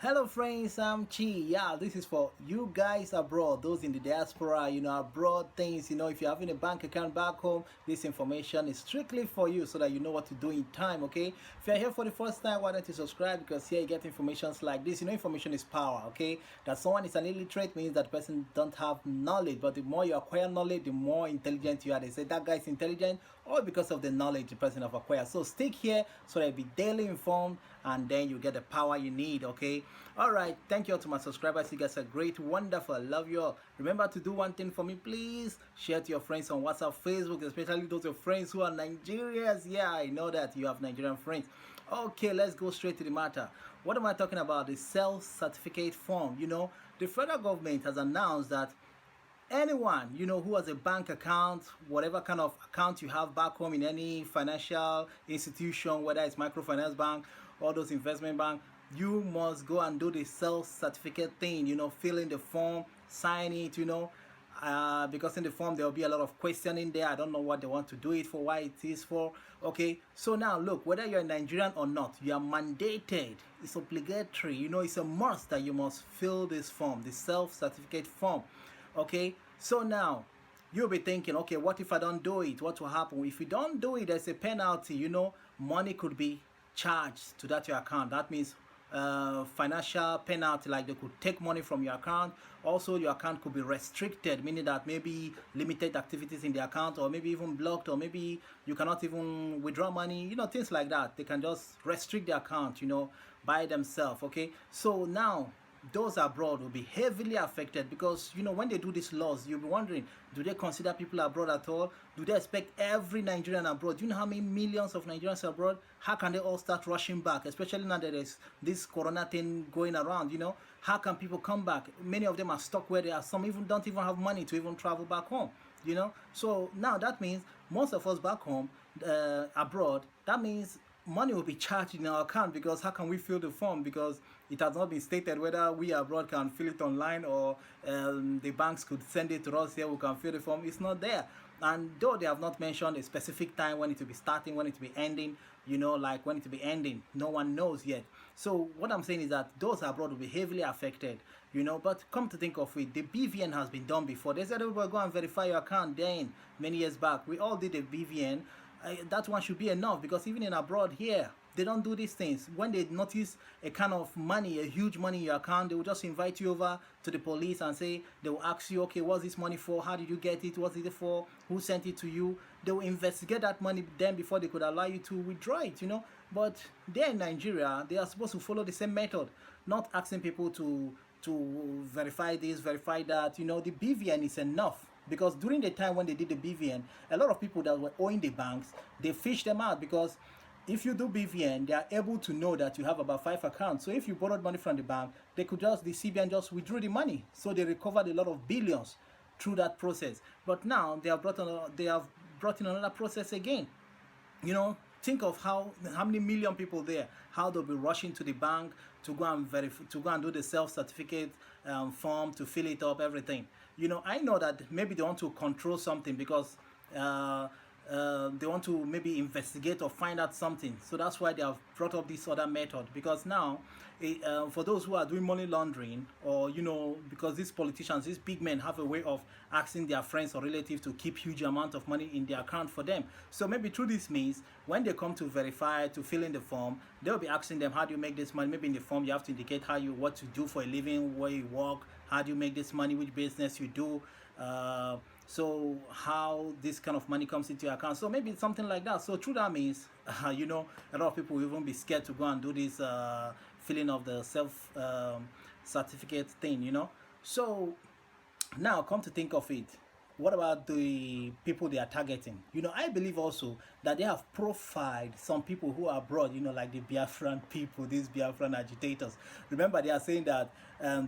Hello friends, I'm Chi. Yeah, this is for you guys abroad, those in the diaspora, abroad things, if you're having a bank account back home, this information is strictly for you so that you know what to do in time, okay? If you're here for the first time, why don't you subscribe? Because here you get informations like this. Information is power, okay? That someone is an illiterate means that person don't have knowledge, but the more you acquire knowledge, the more intelligent you are. They say that guy is intelligent all because of the knowledge the person have acquired. So stick here so that you'll be daily informed and then you get the power you need, okay? All right, thank you all to my subscribers. You guys are great, wonderful. I love you all. Remember to do one thing for me, please. Share to your friends on WhatsApp, Facebook, especially those your friends who are Nigerians. Yeah, I know that you have Nigerian friends. Okay, let's go straight to the matter. What am I talking about? The self-certificate form. The federal government has announced that anyone who has a bank account, whatever kind of account you have back home in any financial institution, whether it's microfinance bank or those investment bank, you must go and do the self-certificate thing, fill in the form, sign it, because in the form there will be a lot of questioning there. I don't know what they want to do it for, why it is for. Okay, so now look, whether you're a Nigerian or not, you are mandated, it's obligatory, it's a must that you must fill this form, the self-certificate form. Okay, so now you'll be thinking, okay, what if I don't do it? What will happen? If you don't do it, there's a penalty. Money could be charged to that your account. That means financial penalty, like they could take money from your account. Also, your account could be restricted, meaning that maybe limited activities in the account, or maybe even blocked, or maybe you cannot even withdraw money, things like that. They can just restrict the account, by themselves. Okay, so now those abroad will be heavily affected because when they do these laws, you'll be wondering, do they consider people abroad at all? Do they expect every Nigerian abroad? Do you know how many millions of Nigerians abroad? How can they all start rushing back, especially now that there's this corona thing going around? How can people come back? Many of them are stuck where they are. Some even don't even have money to even travel back home. So now that means most of us back home, abroad, that means money will be charged in our account, because how can we fill the form? Because it has not been stated whether we abroad can fill it online, or the banks could send it to us here, we can fill the form. It's not there. And though they have not mentioned a specific time when it will be starting, when it will be ending, like when it will be ending, no one knows yet. So what I'm saying is that those abroad will be heavily affected, but come to think of it, the BVN has been done before. They said, everybody go and verify your account. Then many years back, we all did the BVN. That one should be enough, because even in abroad here, they don't do these things. When they notice a kind of money, a huge money in your account, they will just invite you over to the police and say, they will ask you, okay, what's this money for? How did you get it? What's it for? Who sent it to you? They will investigate that money then before they could allow you to withdraw it, But there in Nigeria, they are supposed to follow the same method, not asking people to verify this, verify that. The BVN is enough. Because during the time when they did the BVN, a lot of people that were owing the banks, they fished them out, because if you do BVN, they are able to know that you have about 5 accounts. So if you borrowed money from the bank, the CBN just withdrew the money. So they recovered a lot of billions through that process. But now they have brought in another process again. Think of how many million people there, how they'll be rushing to the bank to go and do the self-certificate form, to fill it up, everything. I know that maybe they want to control something, because they want to maybe investigate or find out something. So that's why they have brought up this other method. Because now, for those who are doing money laundering, or because these politicians, these big men, have a way of asking their friends or relatives to keep huge amount of money in their account for them. So maybe through this means, when they come to verify, to fill in the form, they'll be asking them, how do you make this money? Maybe in the form you have to indicate what you do for a living, where you work, how do you make this money, which business you do, so how this kind of money comes into your account. So maybe it's something like that. So through that means, a lot of people will even be scared to go and do this filling of the self certificate thing. So now come to think of it, what about the people they are targeting? I believe also that they have profiled some people who are abroad, like the Biafran people, these Biafran agitators. Remember, they are saying that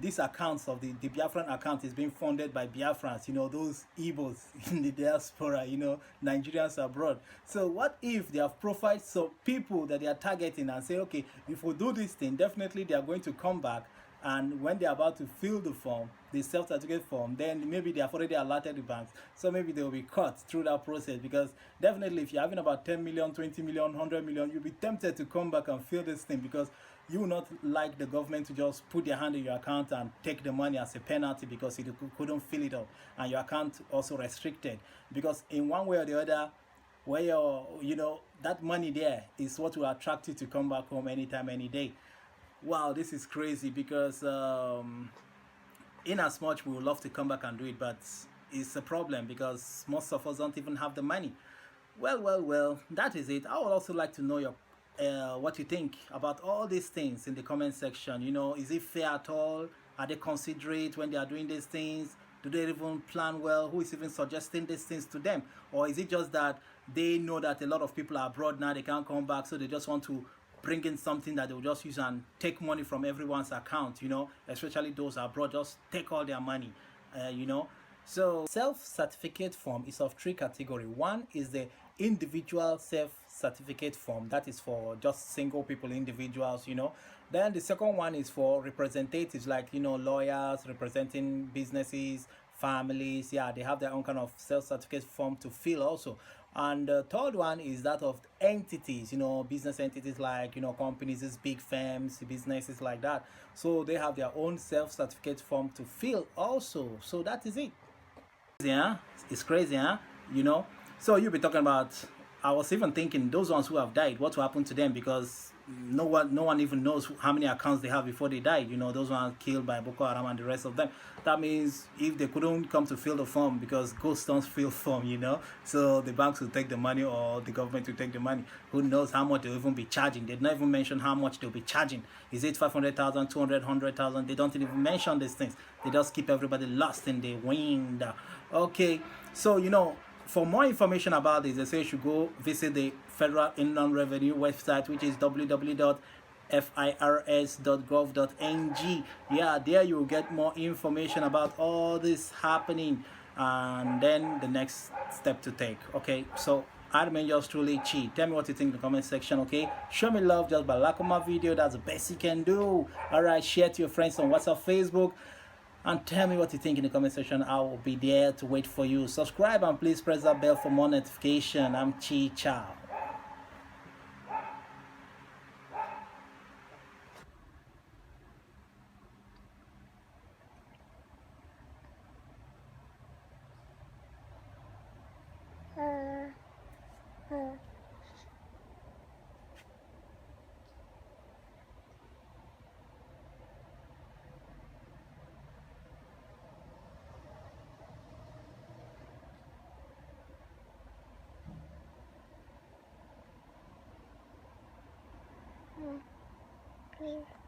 these accounts of the Biafran account is being funded by Biafrans, those Igbos in the diaspora, Nigerians abroad. So what if they have profiled some people that they are targeting and say, okay, if we do this thing, definitely they are going to come back, and when they're about to fill the form, the self-certificate form, then maybe they have already alerted the banks. So maybe they will be cut through that process, because definitely if you're having about 10 million, 20 million, 100 million, you'll be tempted to come back and fill this thing, because you will not like the government to just put their hand in your account and take the money as a penalty because you couldn't fill it up, and your account also restricted. Because in one way or the other, where that money there is what will attract you to come back home anytime, any day. Wow, this is crazy because in as much we would love to come back and do it, but it's a problem because most of us don't even have the money. Well, that is it. I would also like to know your what you think about all these things in the comment section. Is it fair at all? Are they considerate when they are doing these things? Do they even plan well? Who is even suggesting these things to them? Or is it just that they know that a lot of people are abroad now, they can't come back, so they just want to bring in something that they'll just use and take money from everyone's account, especially those abroad, just take all their money, So self-certificate form is of three category. One is the individual self-certificate form, that is for just single people, individuals. Then the second one is for representatives, like lawyers representing businesses, families. Yeah, they have their own kind of self-certificate form to fill also. And the third one is that of entities, business entities, like companies, these big firms, businesses like that. So they have their own self-certificate form to fill also. So that is it. Yeah, it's crazy, huh? you know so you'll be talking about, I was even thinking those ones who have died, what will happen to them, because no one even knows how many accounts they have before they died. Those ones killed by Boko Haram and the rest of them. That means if they couldn't come to fill the form, because ghosts don't fill form, so the banks will take the money or the government will take the money. Who knows how much they'll even be charging? They don't even mention how much they'll be charging. Is it 500,000, 200, 100,000? They don't even mention these things. They just keep everybody lost in the wind. Okay, so for more information about this, they say you should go visit the Federal Inland Revenue website, which is www.firs.gov.ng. Yeah, there you'll get more information about all this happening and then the next step to take. Okay, so I remain yours truly, Chi. Tell me what you think in the comment section, okay? Show me love just by liking my video. That's the best you can do. Alright, share to your friends on WhatsApp, Facebook, and tell me what you think in the comment section. I will be there to wait for you. Subscribe and please press that bell for more notification. I'm Chi. Ciao. Okay.